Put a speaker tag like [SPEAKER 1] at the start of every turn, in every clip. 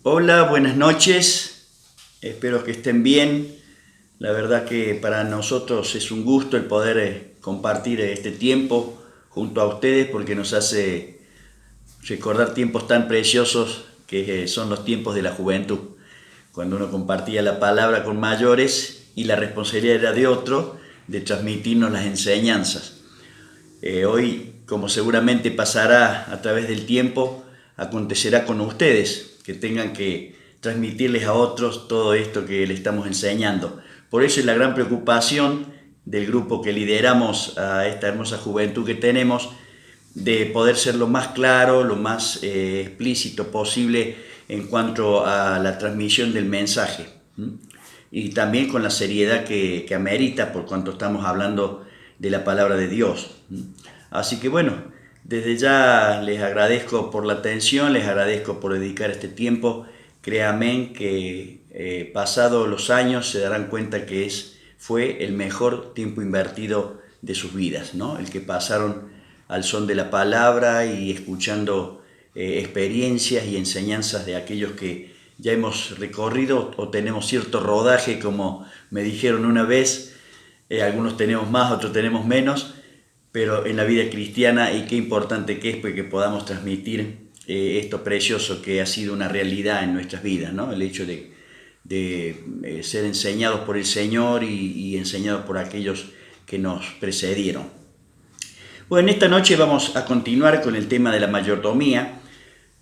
[SPEAKER 1] Hola, buenas noches. Espero que estén bien. La verdad que para nosotros es un gusto el poder compartir este tiempo junto a ustedes porque nos hace recordar tiempos tan preciosos que son los tiempos de la juventud, cuando uno compartía la palabra con mayores y la responsabilidad era de otro, de transmitirnos las enseñanzas. Hoy, como seguramente pasará a través del tiempo, acontecerá con ustedes, que tengan que transmitirles a otros todo esto que le estamos enseñando. Por eso es la gran preocupación del grupo que lideramos a esta hermosa juventud que tenemos, de poder ser lo más claro, lo más explícito posible en cuanto a la transmisión del mensaje. Y también con la seriedad que amerita por cuanto estamos hablando de la palabra de Dios. Así que bueno, desde ya les agradezco por la atención, les agradezco por dedicar este tiempo. Créanme que pasados los años se darán cuenta que fue el mejor tiempo invertido de sus vidas, ¿no? El que pasaron al son de la palabra y escuchando experiencias y enseñanzas de aquellos que ya hemos recorrido o tenemos cierto rodaje, como me dijeron una vez, algunos tenemos más, otros tenemos menos, pero en la vida cristiana, y qué importante que es pues, que podamos transmitir esto precioso que ha sido una realidad en nuestras vidas, ¿no? El hecho de ser enseñados por el Señor y enseñados por aquellos que nos precedieron. Bueno, esta noche vamos a continuar con el tema de la mayordomía.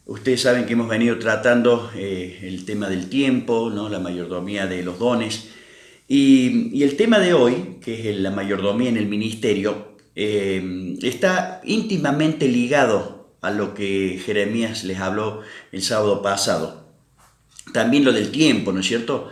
[SPEAKER 1] Ustedes saben que hemos venido tratando el tema del tiempo, ¿no? La mayordomía de los dones. Y el tema de hoy, que es la mayordomía en el ministerio, está íntimamente ligado a lo que Jeremías les habló el sábado pasado. También lo del tiempo, ¿no es cierto?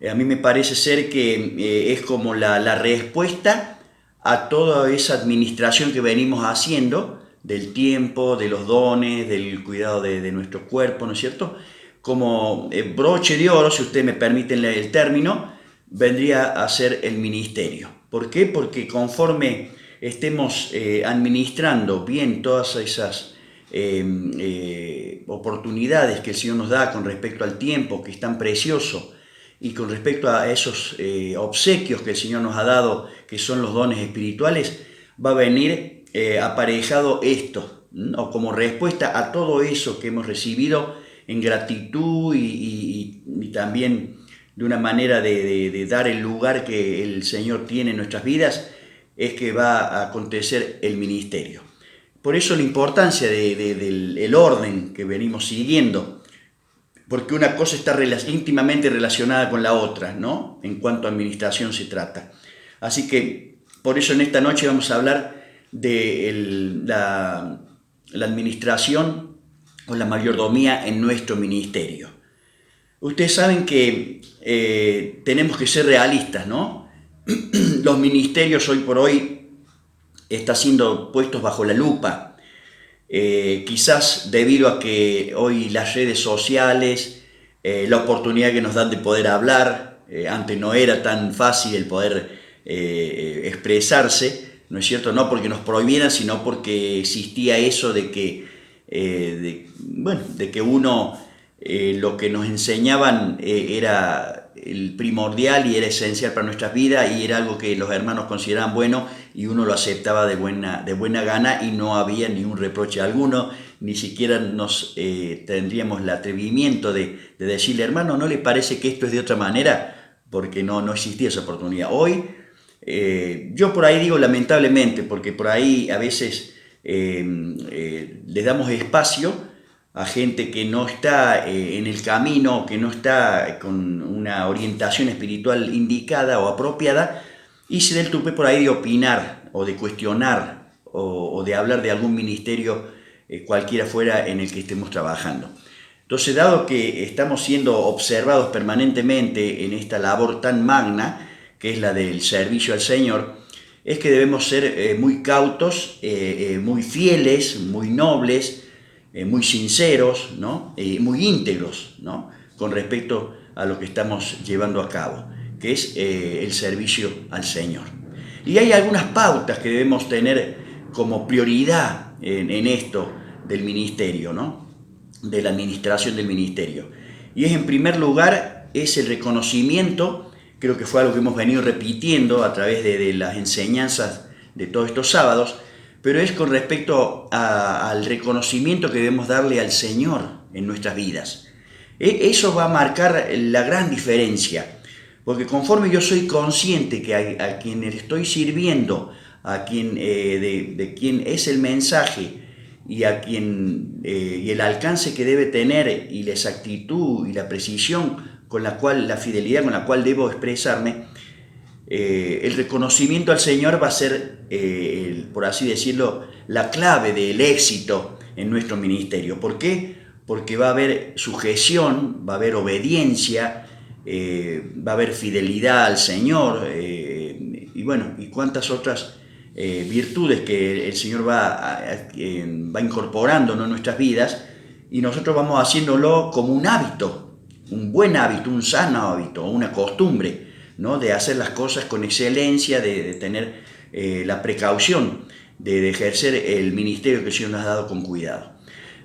[SPEAKER 1] A mí me parece ser que es como la respuesta a toda esa administración que venimos haciendo del tiempo, de los dones, del cuidado de nuestro cuerpo, ¿no es cierto? Como broche de oro, si ustedes me permiten el término, vendría a ser el ministerio. ¿Por qué? Porque conforme estemos administrando bien todas esas oportunidades que el Señor nos da con respecto al tiempo, que es tan precioso, y con respecto a esos obsequios que el Señor nos ha dado, que son los dones espirituales, va a venir aparejado esto, ¿no? O como respuesta a todo eso que hemos recibido en gratitud y también de una manera de dar el lugar que el Señor tiene en nuestras vidas, es que va a acontecer el ministerio. Por eso la importancia del orden que venimos siguiendo, porque una cosa está íntimamente relacionada con la otra, ¿no? En cuanto a administración se trata. Así que por eso en esta noche vamos a hablar de la administración o la mayordomía en nuestro ministerio. Ustedes saben que tenemos que ser realistas, ¿no? Los ministerios hoy por hoy están siendo puestos bajo la lupa. Quizás debido a que hoy las redes sociales, la oportunidad que nos dan de poder hablar, antes no era tan fácil el poder expresarse, ¿no es cierto? No porque nos prohibieran, sino porque existía eso de que, de que uno, lo que nos enseñaban era el primordial y era esencial para nuestras vidas y era algo que los hermanos consideraban bueno y uno lo aceptaba de buena gana y no había ni un reproche alguno, ni siquiera nos tendríamos el atrevimiento de decirle, hermano, ¿no le parece que esto es de otra manera? Porque no existía esa oportunidad. Hoy, yo por ahí digo lamentablemente, porque por ahí a veces le damos espacio a gente que no está en el camino, que no está con una orientación espiritual indicada o apropiada, y se da el tupe por ahí de opinar o de cuestionar o de hablar de algún ministerio cualquiera fuera en el que estemos trabajando. Entonces, dado que estamos siendo observados permanentemente en esta labor tan magna, que es la del servicio al Señor, es que debemos ser muy cautos, muy fieles, muy nobles, muy sinceros, ¿no? Muy íntegros, ¿no? Con respecto a lo que estamos llevando a cabo, que es el servicio al Señor. Y hay algunas pautas que debemos tener como prioridad en esto del ministerio, ¿no? De la administración del ministerio. y es en primer lugar es el reconocimiento, creo que fue algo que hemos venido repitiendo a través de las enseñanzas de todos estos sábados, pero es con respecto al reconocimiento que debemos darle al Señor en nuestras vidas. Eso va a marcar la gran diferencia, porque conforme yo soy consciente que a quien estoy sirviendo, a quien, de quien es el mensaje y a quien y el alcance que debe tener y la exactitud y la precisión con la cual, la fidelidad con la cual debo expresarme, el reconocimiento al Señor va a ser, por así decirlo, la clave del éxito en nuestro ministerio. ¿Por qué? Porque va a haber sujeción, va a haber obediencia, va a haber fidelidad al Señor, y bueno, y cuántas otras virtudes que el Señor va incorporando, ¿no?, en nuestras vidas, y nosotros vamos haciéndolo como un hábito, un buen hábito, un sano hábito, una costumbre, ¿no?, de hacer las cosas con excelencia, de tener la precaución de ejercer el ministerio que el Señor nos ha dado con cuidado.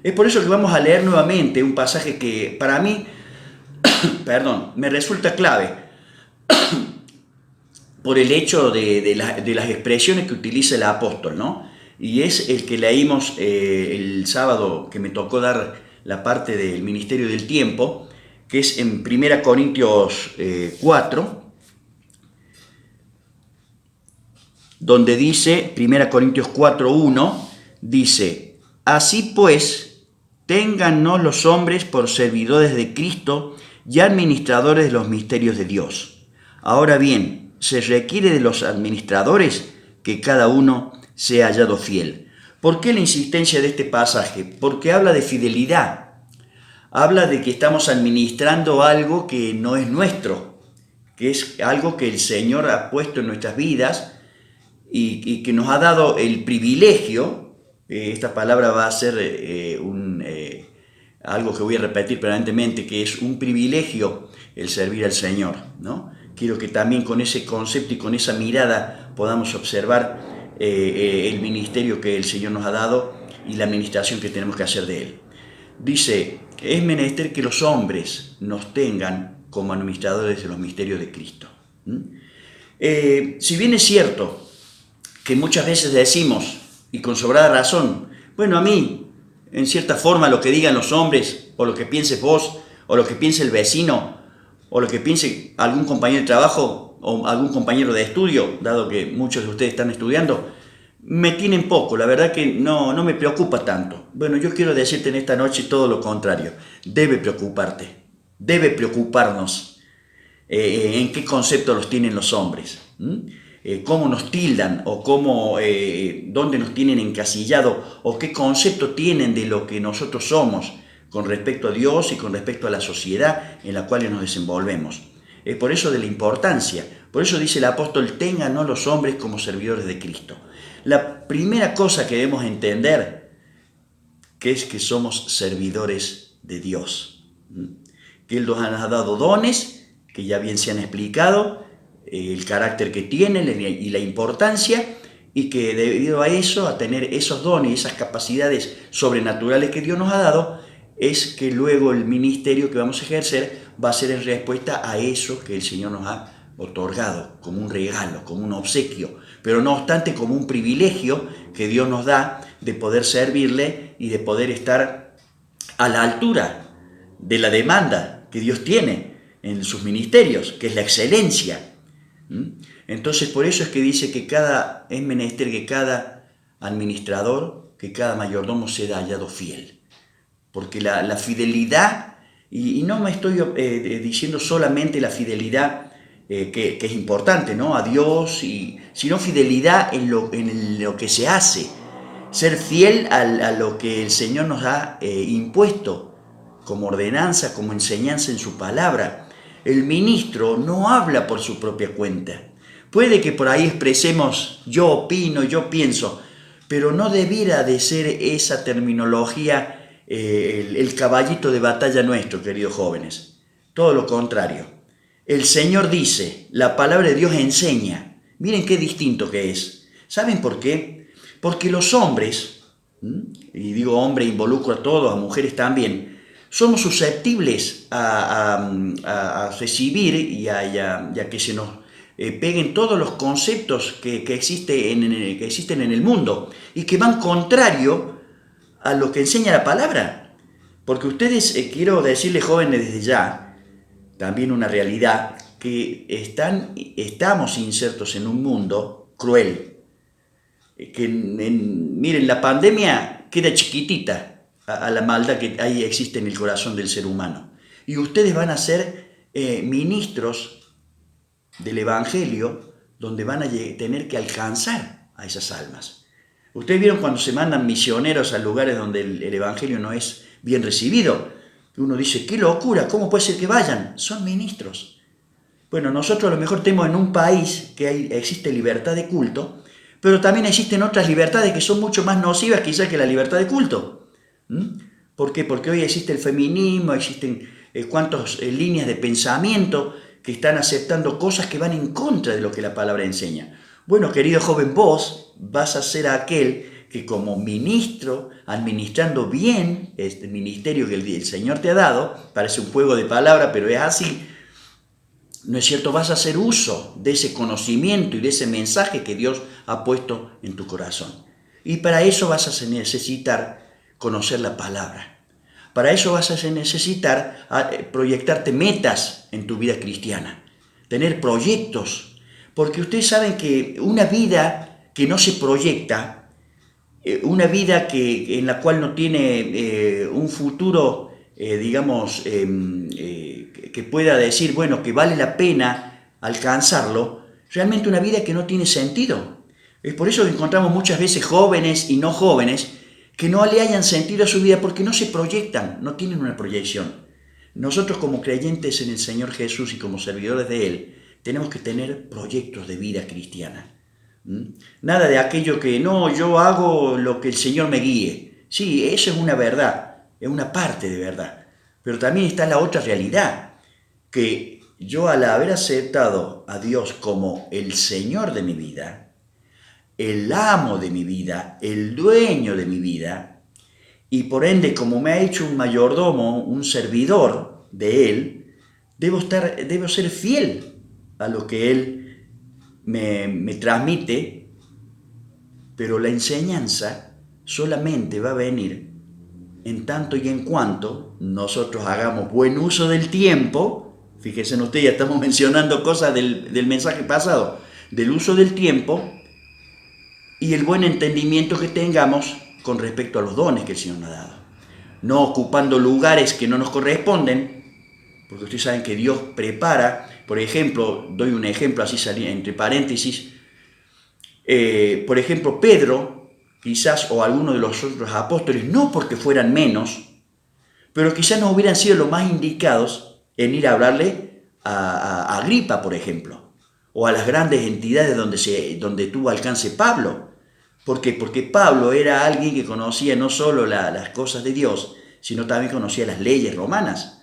[SPEAKER 1] Es por eso que vamos a leer nuevamente un pasaje que para mí, me resulta clave por el hecho de las expresiones que utiliza el apóstol, ¿no? Y es el que leímos el sábado que me tocó dar la parte del ministerio del tiempo, que es en 1 Corintios 4, donde dice, 1 Corintios 4:1, dice: así pues, téngannos los hombres por servidores de Cristo y administradores de los misterios de Dios. Ahora bien, se requiere de los administradores que cada uno sea hallado fiel. ¿Por qué la insistencia de este pasaje? Porque habla de fidelidad. Habla de que estamos administrando algo que no es nuestro, que es algo que el Señor ha puesto en nuestras vidas y que nos ha dado el privilegio. Esta palabra va a ser algo que voy a repetir permanentemente, que es un privilegio el servir al Señor, ¿no? Quiero que también con ese concepto y con esa mirada podamos observar el ministerio que el Señor nos ha dado y la administración que tenemos que hacer de él. Dice, es menester que los hombres nos tengan como administradores de los misterios de Cristo. Si bien es cierto que muchas veces decimos, y con sobrada razón, bueno, a mí, en cierta forma, lo que digan los hombres, o lo que pienses vos, o lo que piense el vecino, o lo que piense algún compañero de trabajo, o algún compañero de estudio, dado que muchos de ustedes están estudiando, me tienen poco, la verdad que no me preocupa tanto. Bueno, yo quiero decirte en esta noche todo lo contrario. Debe preocuparte, debe preocuparnos en qué concepto los tienen los hombres, cómo nos tildan o dónde nos tienen encasillado o qué concepto tienen de lo que nosotros somos con respecto a Dios y con respecto a la sociedad en la cual nos desenvolvemos. Es por eso de la importancia. Por eso dice el apóstol, téngannos los hombres como servidores de Cristo. La primera cosa que debemos entender que es que somos servidores de Dios, que Él nos ha dado dones que ya bien se han explicado, el carácter que tienen y la importancia, y que debido a eso, a tener esos dones y esas capacidades sobrenaturales que Dios nos ha dado, es que luego el ministerio que vamos a ejercer va a ser en respuesta a eso que el Señor nos ha otorgado como un regalo, como un obsequio, pero no obstante como un privilegio que Dios nos da de poder servirle y de poder estar a la altura de la demanda que Dios tiene en sus ministerios, que es la excelencia. Entonces por eso es que dice que es menester que cada administrador, que cada mayordomo sea hallado fiel, porque la fidelidad, y no me estoy diciendo solamente la fidelidad que es importante, ¿no?, a Dios, sino fidelidad en lo que se hace, ser fiel a lo que el Señor nos ha impuesto como ordenanza, como enseñanza en su palabra. El ministro no habla por su propia cuenta. Puede que por ahí expresemos yo opino, yo pienso, pero no debiera de ser esa terminología el caballito de batalla nuestro, queridos jóvenes. Todo lo contrario. El Señor dice, la palabra de Dios enseña. Miren qué distinto que es. ¿Saben por qué? Porque los hombres, y digo hombre, involucro a todos, a mujeres también, somos susceptibles a recibir y a que se nos peguen todos los conceptos que existen en el mundo y que van contrario a lo que enseña la palabra. Porque ustedes, quiero decirles jóvenes desde ya, también una realidad, que estamos insertos en un mundo cruel. Miren, la pandemia queda chiquitita a la maldad que ahí existe en el corazón del ser humano. Y ustedes van a ser ministros del Evangelio, donde van a tener que alcanzar a esas almas. Ustedes vieron cuando se mandan misioneros a lugares donde el Evangelio no es bien recibido. Uno dice, qué locura, ¿cómo puede ser que vayan? Son ministros. Bueno, nosotros a lo mejor tenemos en un país que existe libertad de culto, pero también existen otras libertades que son mucho más nocivas quizás que la libertad de culto. ¿Por qué? Porque hoy existe el feminismo, existen cuantas líneas de pensamiento que están aceptando cosas que van en contra de lo que la palabra enseña. Bueno, querido joven, vos vas a ser aquel que como ministro, administrando bien este ministerio que el Señor te ha dado, parece un juego de palabras, pero es así, ¿no es cierto? Vas a hacer uso de ese conocimiento y de ese mensaje que Dios ha puesto en tu corazón. Y para eso vas a necesitar conocer la palabra. Para eso vas a necesitar proyectarte metas en tu vida cristiana, tener proyectos, porque ustedes saben que una vida que no se proyecta, una vida en la cual no tiene un futuro, que pueda decir, bueno, que vale la pena alcanzarlo, realmente una vida que no tiene sentido. Es por eso que encontramos muchas veces jóvenes y no jóvenes que no le hayan sentido a su vida porque no se proyectan, no tienen una proyección. Nosotros como creyentes en el Señor Jesús y como servidores de Él, tenemos que tener proyectos de vida cristiana. Nada de aquello que no, yo hago lo que el Señor me guíe. Sí, eso es una verdad, es una parte de verdad. Pero también está la otra realidad, que yo al haber aceptado a Dios como el Señor de mi vida, el amo de mi vida, el dueño de mi vida, y por ende, como me ha hecho un mayordomo, un servidor de Él, debo ser fiel a lo que Él me transmite, pero la enseñanza solamente va a venir en tanto y en cuanto nosotros hagamos buen uso del tiempo. Fíjense ustedes, ya estamos mencionando cosas del mensaje pasado, del uso del tiempo, y el buen entendimiento que tengamos con respecto a los dones que el Señor nos ha dado. No ocupando lugares que no nos corresponden, porque ustedes saben que Dios prepara, por ejemplo, doy un ejemplo así entre paréntesis, por ejemplo, Pedro, quizás, o alguno de los otros apóstoles, no porque fueran menos, pero quizás no hubieran sido los más indicados en ir a hablarle a Agripa, por ejemplo, o a las grandes entidades donde tuvo alcance Pablo. ¿Por qué? Porque Pablo era alguien que conocía no solo las cosas de Dios, sino también conocía las leyes romanas.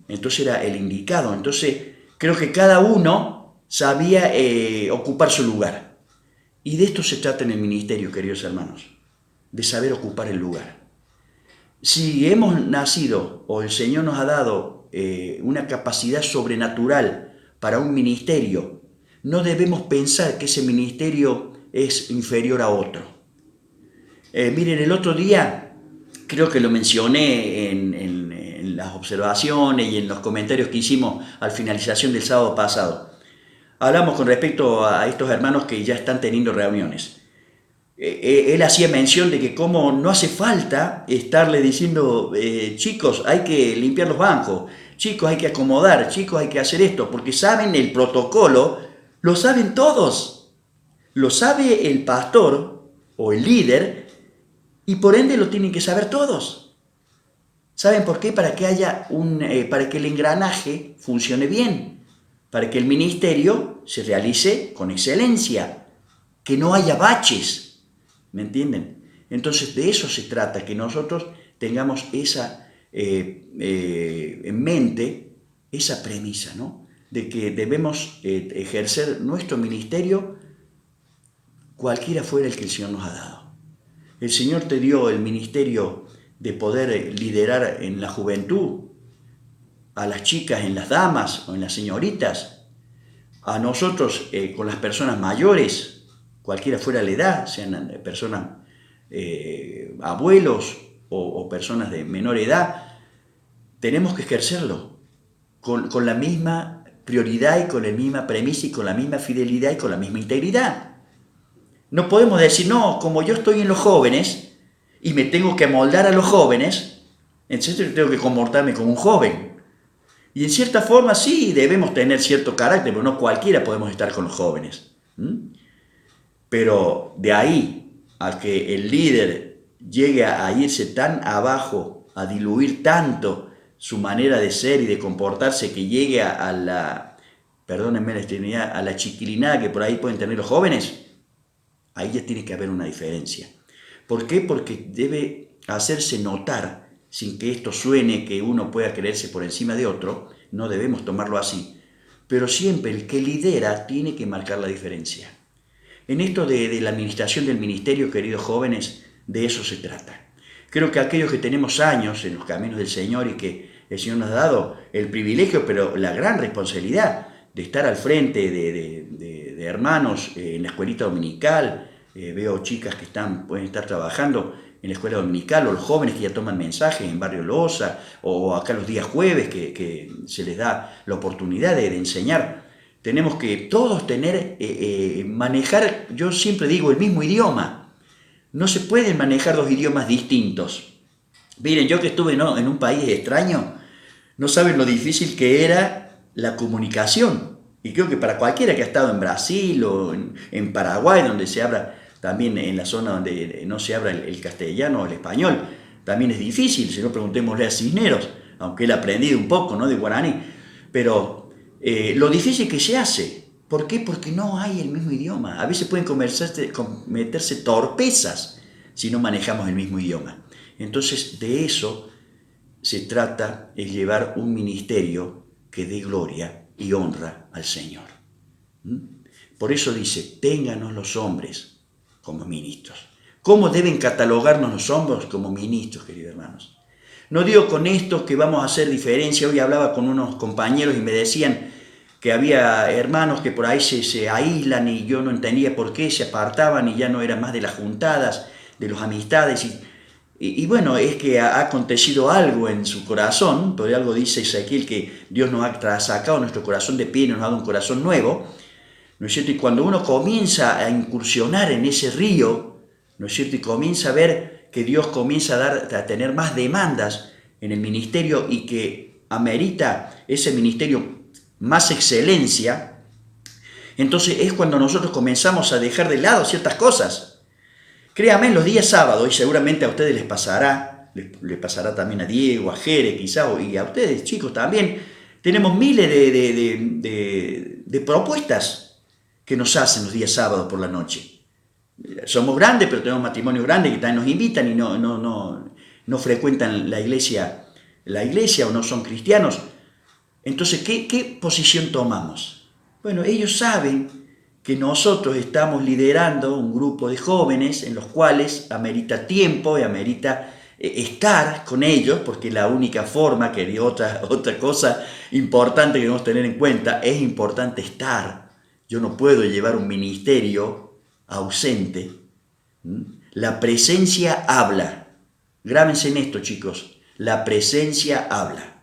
[SPEAKER 1] Entonces era el indicado. Entonces creo que cada uno sabía ocupar su lugar. Y de esto se trata en el ministerio, queridos hermanos, de saber ocupar el lugar. Si hemos nacido o el Señor nos ha dado una capacidad sobrenatural para un ministerio, no debemos pensar que ese ministerio es inferior a otro. Miren, el otro día, creo que lo mencioné en las observaciones y en los comentarios que hicimos al finalización del sábado pasado. Hablamos con respecto a estos hermanos que ya están teniendo reuniones. Él hacía mención de que como no hace falta estarle diciendo, chicos, hay que limpiar los bancos, chicos, hay que acomodar, chicos, hay que hacer esto, porque saben el protocolo, lo saben todos. Lo sabe el pastor o el líder y por ende lo tienen que saber todos. ¿Saben por qué? Para que para que el engranaje funcione bien, para que el ministerio se realice con excelencia, que no haya baches, ¿me entienden? Entonces de eso se trata, que nosotros tengamos en mente esa premisa, ¿no? De que debemos ejercer nuestro ministerio cualquiera fuera el que el Señor nos ha dado. El Señor te dio el ministerio de poder liderar en la juventud, a las chicas en las damas o en las señoritas, a nosotros con las personas mayores, cualquiera fuera la edad, sean personas abuelos o personas de menor edad, tenemos que ejercerlo con la misma prioridad y con la misma premisa y con la misma fidelidad y con la misma integridad. No podemos decir, no, como yo estoy en los jóvenes y me tengo que amoldar a los jóvenes, entonces yo tengo que comportarme como un joven. Y en cierta forma sí, debemos tener cierto carácter, pero no cualquiera podemos estar con los jóvenes. Pero de ahí a que el líder llegue a irse tan abajo, a diluir tanto su manera de ser y de comportarse, que llegue a la, perdónenme la extremidad, a la chiquilinada que por ahí pueden tener los jóvenes, ahí ya tiene que haber una diferencia. ¿Por qué? Porque debe hacerse notar, sin que esto suene que uno pueda creerse por encima de otro, no debemos tomarlo así, pero siempre el que lidera tiene que marcar la diferencia. En esto de la administración del ministerio, queridos jóvenes, de eso se trata. Creo que aquellos que tenemos años en los caminos del Señor y que el Señor nos ha dado el privilegio, pero la gran responsabilidad de estar al frente de hermanos en la escuelita dominical, veo chicas que pueden estar trabajando en la escuela dominical, o los jóvenes que ya toman mensajes en Barrio Loza, o acá los días jueves que se les da la oportunidad de enseñar. Tenemos que todos manejar, yo siempre digo, el mismo idioma. No se pueden manejar dos idiomas distintos. Miren, yo que estuve en un país extraño, no saben lo difícil que era la comunicación. Y creo que para cualquiera que ha estado en Brasil o en Paraguay, donde se habla también en la zona donde no se habla el castellano o el español, también es difícil. Si no, preguntémosle a Cisneros, aunque él ha aprendido un poco, ¿no?, de guaraní. Pero lo difícil que se hace. ¿Por qué? Porque no hay el mismo idioma. A veces pueden cometerse torpezas si no manejamos el mismo idioma. Entonces, de eso se trata, es llevar un ministerio que dé gloria y honra al Señor. Por eso dice, ténganos los hombres como ministros. ¿Cómo deben catalogarnos los hombres como ministros, queridos hermanos? No digo con esto que vamos a hacer diferencia. Hoy hablaba con unos compañeros y me decían que había hermanos que por ahí se aíslan y yo no entendía por qué, se apartaban y ya no eran más de las juntadas, de las amistades. Y bueno, es que ha acontecido algo en su corazón, por algo dice Ezequiel que Dios nos ha sacado nuestro corazón de piedra y nos ha dado un corazón nuevo, ¿no es cierto? Y cuando uno comienza a incursionar en ese río, ¿no es cierto? Y comienza a ver que Dios comienza a tener más demandas en el ministerio y que amerita ese ministerio más excelencia, entonces es cuando nosotros comenzamos a dejar de lado ciertas cosas. Créanme, en los días sábados, y seguramente a ustedes les pasará, le pasará también a Diego, a Jere quizá, y a ustedes chicos también, tenemos miles de propuestas que nos hacen los días sábados por la noche. Somos grandes, pero tenemos matrimonios grandes que también nos invitan y no frecuentan la iglesia o no son cristianos. Entonces, ¿qué posición tomamos? Bueno, ellos saben que nosotros estamos liderando un grupo de jóvenes en los cuales amerita tiempo y amerita estar con ellos, porque la única forma, que otra cosa importante que debemos tener en cuenta, es importante estar. Yo no puedo llevar un ministerio ausente. La presencia habla. Grábense en esto, chicos. La presencia habla.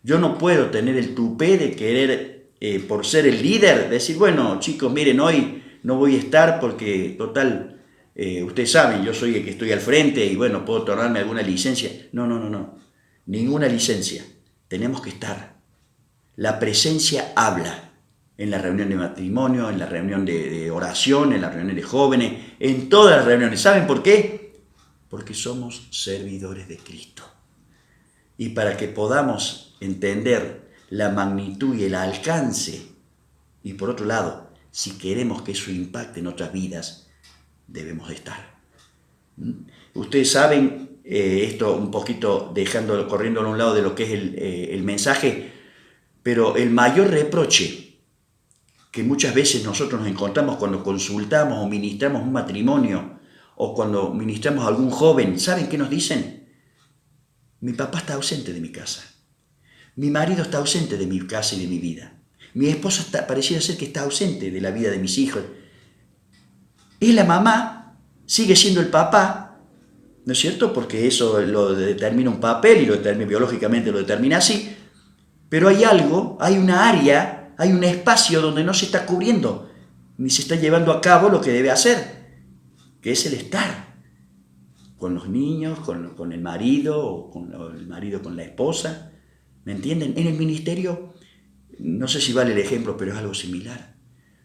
[SPEAKER 1] Yo no puedo tener el tupé de querer, por ser el líder, decir, bueno, chicos, miren, hoy no voy a estar porque, total, ustedes saben, yo soy el que estoy al frente y, bueno, puedo tomarme alguna licencia. No. Ninguna licencia. Tenemos que estar. La presencia habla. En la reunión de matrimonio, en la reunión de oración, en la reunión de jóvenes, en todas las reuniones. ¿Saben por qué? Porque somos servidores de Cristo. Y para que podamos entender la magnitud y el alcance, y por otro lado, si queremos que eso impacte en otras vidas, debemos estar. Ustedes saben, esto un poquito corriendo a un lado de lo que es el mensaje, pero el mayor reproche que muchas veces nosotros nos encontramos cuando consultamos o ministramos un matrimonio o cuando ministramos a algún joven, ¿saben qué nos dicen? Mi papá está ausente de mi casa. Mi marido está ausente de mi casa y de mi vida. Mi esposa pareciera ser que está ausente de la vida de mis hijos. Es la mamá, sigue siendo el papá, ¿no es cierto? Porque eso lo determina un papel y biológicamente lo determina así. Pero hay algo, hay una área, hay un espacio donde no se está cubriendo, ni se está llevando a cabo lo que debe hacer, que es el estar con los niños, con el marido, o con el marido con la esposa. ¿Me entienden? En el ministerio, no sé si vale el ejemplo, pero es algo similar.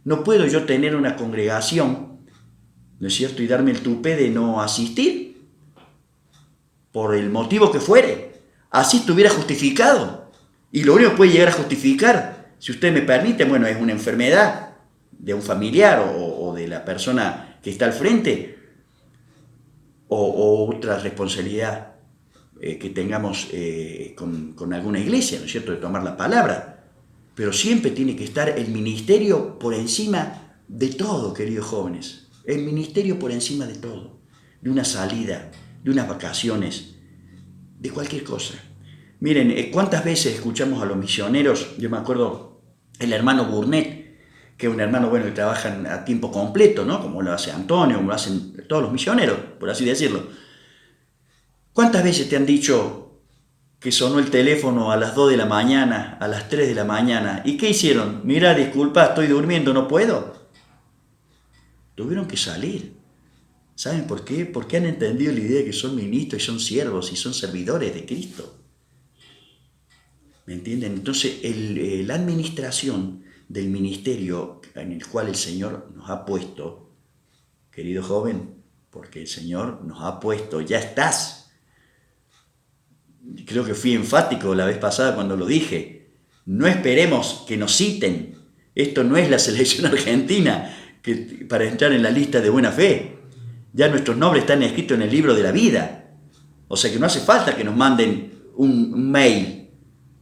[SPEAKER 1] No puedo yo tener una congregación, ¿no es cierto?, y darme el tupé de no asistir, por el motivo que fuere. Así estuviera justificado. Y lo único que puede llegar a justificar, si usted me permite, bueno, es una enfermedad de un familiar o de la persona que está al frente, o otra responsabilidad que tengamos con alguna iglesia, ¿no es cierto?, de tomar la palabra. Pero siempre tiene que estar el ministerio por encima de todo, queridos jóvenes. El ministerio por encima de todo. De una salida, de unas vacaciones, de cualquier cosa. Miren, ¿cuántas veces escuchamos a los misioneros? Yo me acuerdo el hermano Burnett, que es un hermano bueno que trabaja a tiempo completo, ¿no? Como lo hace Antonio, como lo hacen todos los misioneros, por así decirlo. ¿Cuántas veces te han dicho que sonó el teléfono a las 2 de la mañana, a las 3 de la mañana? ¿Y qué hicieron? Mira, disculpa, estoy durmiendo, no puedo. Tuvieron que salir. ¿Saben por qué? Porque han entendido la idea de que son ministros y son siervos y son servidores de Cristo. ¿Me entienden? Entonces, la administración del ministerio en el cual el Señor nos ha puesto, querido joven, porque el Señor nos ha puesto, ya estás. Creo que fui enfático la vez pasada cuando lo dije. No esperemos que nos citen. Esto no es la selección argentina para entrar en la lista de buena fe. Ya nuestros nombres están escritos en el libro de la vida. O sea que no hace falta que nos manden un mail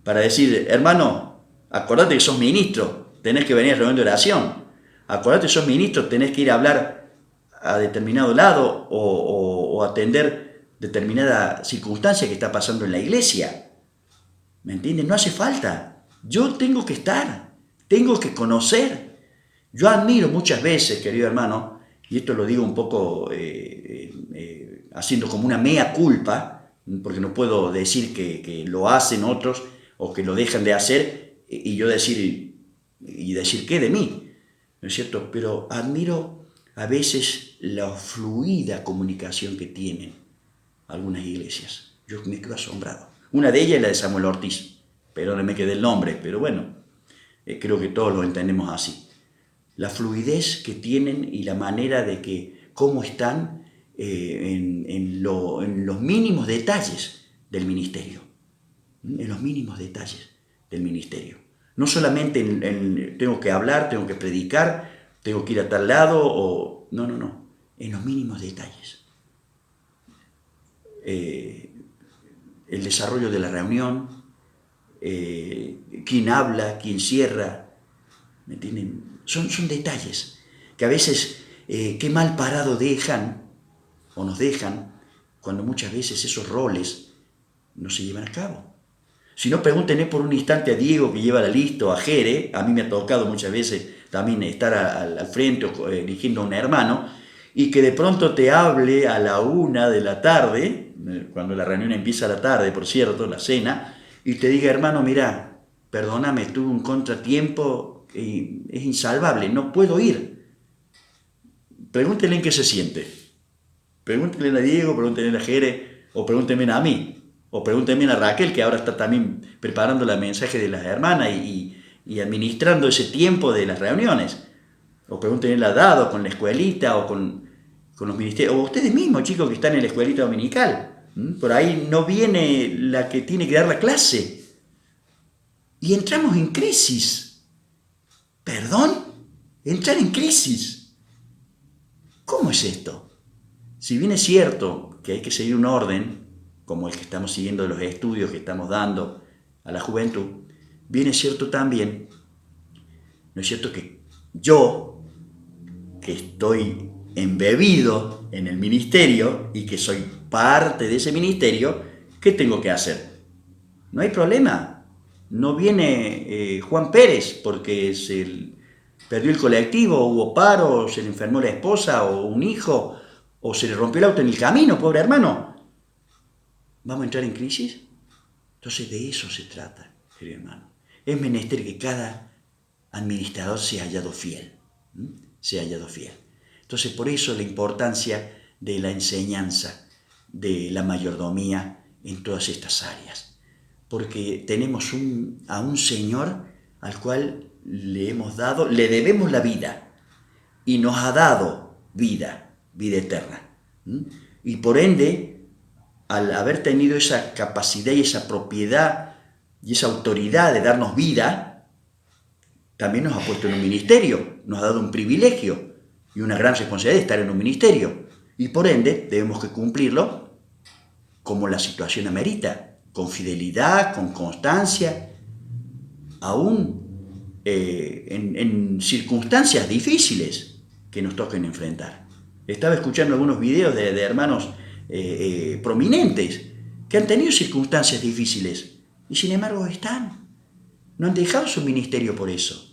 [SPEAKER 1] para decir, hermano, acordate que sos ministro, tenés que venir a reunión de oración. Acordate que sos ministro, tenés que ir a hablar a determinado lado o atender determinada circunstancia que está pasando en la iglesia. ¿Me entienden? No hace falta. Yo tengo que estar, tengo que conocer. Yo admiro muchas veces, querido hermano, y esto lo digo un poco haciendo como una mea culpa, porque no puedo decir que lo hacen otros o que lo dejan de hacer y yo decir qué de mí, ¿no es cierto? Pero admiro a veces la fluida comunicación que tienen algunas iglesias. Yo me quedo asombrado. Una de ellas es la de Samuel Ortiz, perdónenme que dé el nombre, pero bueno, creo que todos lo entendemos así. La fluidez que tienen y la manera de que cómo están en los mínimos detalles del ministerio. En los mínimos detalles del ministerio. No solamente tengo que hablar, tengo que predicar, tengo que ir a tal lado, no. En los mínimos detalles. El desarrollo de la reunión, quién habla, quién cierra, ¿me entienden? Son detalles que a veces qué mal parado nos dejan cuando muchas veces esos roles no se llevan a cabo. Si no, pregúntenle por un instante a Diego que lleva la lista, o a Jere. A mí me ha tocado muchas veces también estar al frente o dirigiendo a un hermano, y que de pronto te hable a la 1 de la tarde, cuando la reunión empieza a la tarde, por cierto, la cena, y te diga, hermano, mira, perdóname, tuve un contratiempo y es insalvable, no puedo ir. Pregúntenle en qué se siente. Pregúntenle a Diego, pregúntenle a Jere, o pregúntenme a mí. O pregúntenme a Raquel, que ahora está también preparando el mensaje de las hermanas y administrando ese tiempo de las reuniones. O pregúntenle a Dado con la escuelita o con los ministerios. O ustedes mismos, chicos, que están en la escuelita dominical. Por ahí no viene la que tiene que dar la clase. Y entramos en crisis. ¿Perdón? Entrar en crisis. ¿Cómo es esto? Si bien es cierto que hay que seguir un orden, como el que estamos siguiendo de los estudios que estamos dando a la juventud, bien es cierto también, ¿no es cierto?, que yo, que estoy embebido en el ministerio y que soy parte de ese ministerio, ¿Qué tengo que hacer? No hay problema. No viene Juan Pérez porque perdió el colectivo, hubo paro, se le enfermó la esposa o un hijo, o se le rompió el auto en el camino, pobre hermano. ¿Vamos a entrar en crisis? Entonces de eso se trata, querido hermano. Es menester que cada administrador sea hallado fiel. Sea hallado fiel. Entonces por eso la importancia de la enseñanza, de la mayordomía en todas estas áreas. Porque tenemos a un Señor al cual le debemos la vida y nos ha dado vida eterna. Y por ende, al haber tenido esa capacidad y esa propiedad y esa autoridad de darnos vida, también nos ha puesto en un ministerio, nos ha dado un privilegio y una gran responsabilidad de estar en un ministerio. Y por ende, debemos que cumplirlo como la situación amerita, con fidelidad, con constancia, aún en circunstancias difíciles que nos toquen enfrentar. Estaba escuchando algunos videos de hermanos prominentes que han tenido circunstancias difíciles y sin embargo no han dejado su ministerio por eso,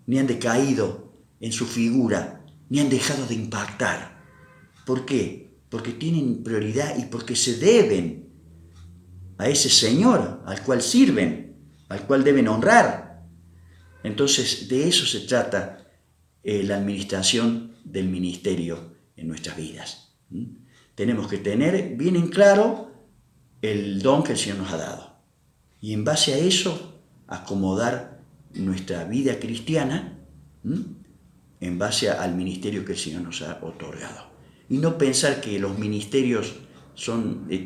[SPEAKER 1] ni han decaído en su figura, ni han dejado de impactar. ¿Por qué? Porque tienen prioridad y porque se deben a ese Señor al cual sirven, al cual deben honrar. Entonces, de eso se trata la administración del ministerio en nuestras vidas. Tenemos que tener bien en claro el don que el Señor nos ha dado. Y en base a eso, acomodar nuestra vida cristiana en base al ministerio que el Señor nos ha otorgado. Y no pensar que los ministerios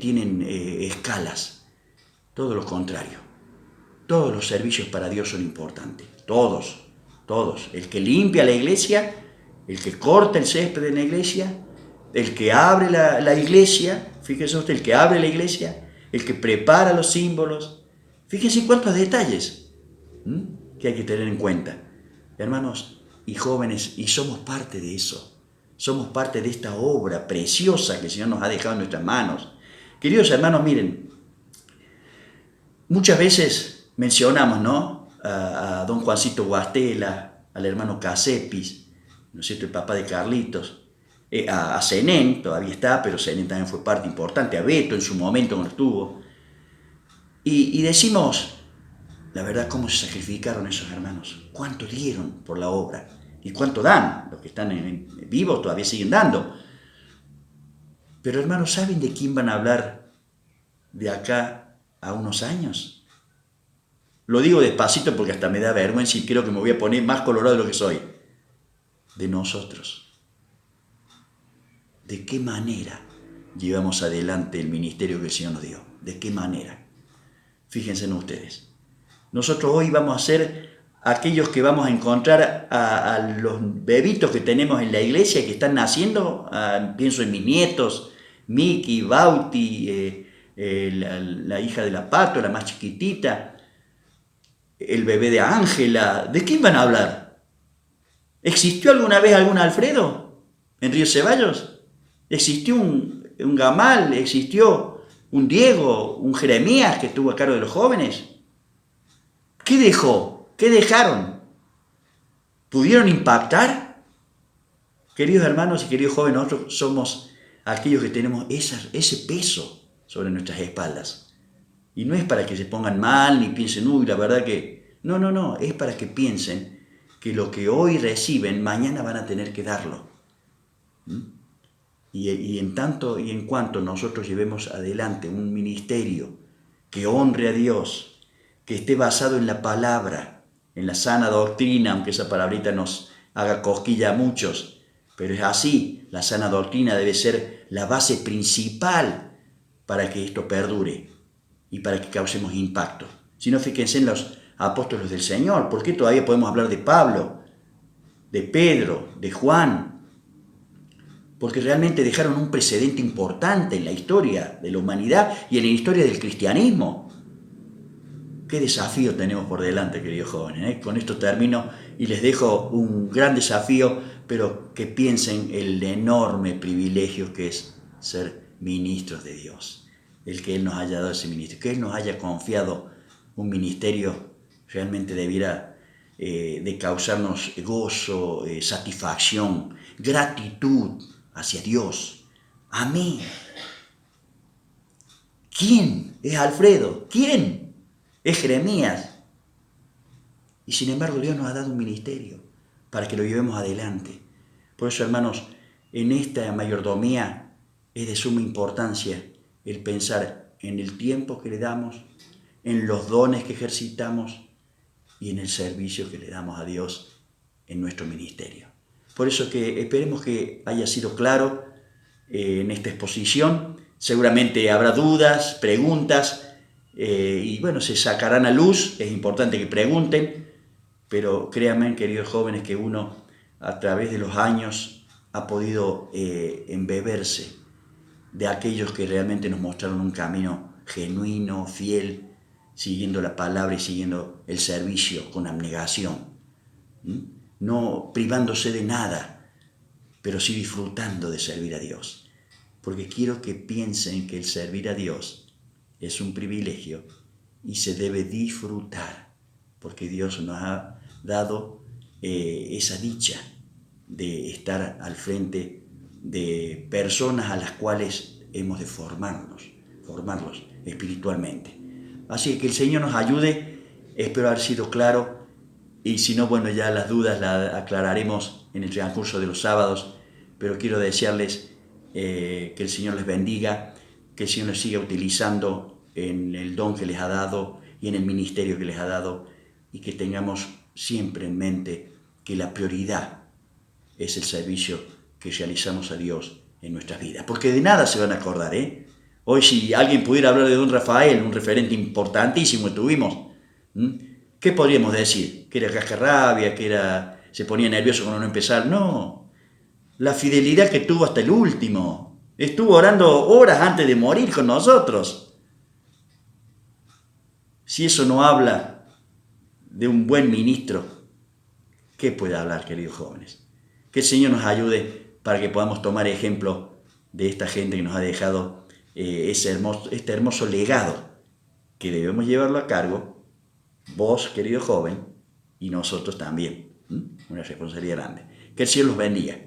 [SPEAKER 1] tienen escalas. Todo lo contrario. Todos los servicios para Dios son importantes. Todos. El que limpia la iglesia, el que corta el césped en la iglesia, el que abre la iglesia, fíjese usted, el que abre la iglesia, el que prepara los símbolos. Fíjense cuántos detalles que hay que tener en cuenta. Hermanos y jóvenes, y somos parte de eso. Somos parte de esta obra preciosa que el Señor nos ha dejado en nuestras manos. Queridos hermanos, miren, muchas veces mencionamos, ¿no?, a don Juancito Guastela, al hermano Casepis, ¿no es cierto?, el papá de Carlitos, a Zenén, todavía está, pero Zenén también fue parte importante, a Beto en su momento cuando estuvo. Y decimos, la verdad, cómo se sacrificaron esos hermanos, cuánto dieron por la obra y cuánto dan. Los que están vivos todavía siguen dando. Pero hermanos, ¿saben de quién van a hablar de acá a unos años? Lo digo despacito porque hasta me da vergüenza y creo que me voy a poner más colorado de lo que soy. De nosotros. ¿De qué manera llevamos adelante el ministerio que el Señor nos dio? ¿De qué manera? Fíjense en ustedes. Nosotros hoy vamos a ser aquellos que vamos a encontrar a los bebitos que tenemos en la iglesia que están naciendo. Pienso en mis nietos, Miki, Bauti, la hija de la Pato, la más chiquitita, el bebé de Ángela. ¿De quién van a hablar? ¿Existió alguna vez algún Alfredo en Río Ceballos? ¿Existió un Gamal? ¿Existió un Diego, un Jeremías que estuvo a cargo de los jóvenes? ¿Qué dejó? ¿Qué dejaron? ¿Pudieron impactar? Queridos hermanos y queridos jóvenes, nosotros somos aquellos que tenemos ese peso sobre nuestras espaldas. Y no es para que se pongan mal ni piensen, uy, la verdad que... No, es para que piensen que lo que hoy reciben, mañana van a tener que darlo. Y en tanto y en cuanto nosotros llevemos adelante un ministerio que honre a Dios, que esté basado en la palabra, en la sana doctrina, aunque esa palabrita nos haga cosquilla a muchos, pero es así, la sana doctrina debe ser la base principal para que esto perdure y para que causemos impacto. Si no, fíjense en los apóstoles del Señor. ¿Por qué todavía podemos hablar de Pablo, de Pedro, de Juan? Porque realmente dejaron un precedente importante en la historia de la humanidad y en la historia del cristianismo. Qué desafío tenemos por delante, queridos jóvenes. Con esto termino y les dejo un gran desafío, pero que piensen el enorme privilegio que es ser ministros de Dios. el que Él nos haya dado ese ministerio, que Él nos haya confiado un ministerio realmente debiera de causarnos gozo, satisfacción, gratitud hacia Dios. Amén. ¿Quién es Alfredo? ¿Quién es Jeremías? Y sin embargo Dios nos ha dado un ministerio para que lo llevemos adelante. Por eso, hermanos, en esta mayordomía es de suma importancia el pensar en el tiempo que le damos, en los dones que ejercitamos y en el servicio que le damos a Dios en nuestro ministerio. Por eso que esperemos que haya sido claro en esta exposición. Seguramente habrá dudas, preguntas, y bueno, se sacarán a luz. Es importante que pregunten, pero créanme, queridos jóvenes, que uno a través de los años ha podido embeberse de aquellos que realmente nos mostraron un camino genuino, fiel, siguiendo la palabra y siguiendo el servicio con abnegación. No privándose de nada, pero sí disfrutando de servir a Dios. Porque quiero que piensen que el servir a Dios es un privilegio y se debe disfrutar, porque Dios nos ha dado esa dicha de estar al frente de personas a las cuales hemos de formarlos espiritualmente. Así que el Señor nos ayude, espero haber sido claro, y si no, bueno, ya las dudas las aclararemos en el transcurso de los sábados, pero quiero desearles que el Señor les bendiga, que el Señor les siga utilizando en el don que les ha dado y en el ministerio que les ha dado, y que tengamos siempre en mente que la prioridad es el servicio que realizamos a Dios en nuestras vidas. Porque de nada se van a acordar, ¿eh? Hoy si alguien pudiera hablar de don Rafael, un referente importantísimo que tuvimos, ¿qué podríamos decir? Que era cascarrabia, que se ponía nervioso cuando no empezaba. No, la fidelidad que tuvo hasta el último. Estuvo orando horas antes de morir con nosotros. Si eso no habla de un buen ministro, ¿qué puede hablar, queridos jóvenes? Que el Señor nos ayude para que podamos tomar ejemplo de esta gente que nos ha dejado este hermoso legado, que debemos llevarlo a cargo, vos, querido joven, y nosotros también. Una responsabilidad grande. Que el Señor los bendiga.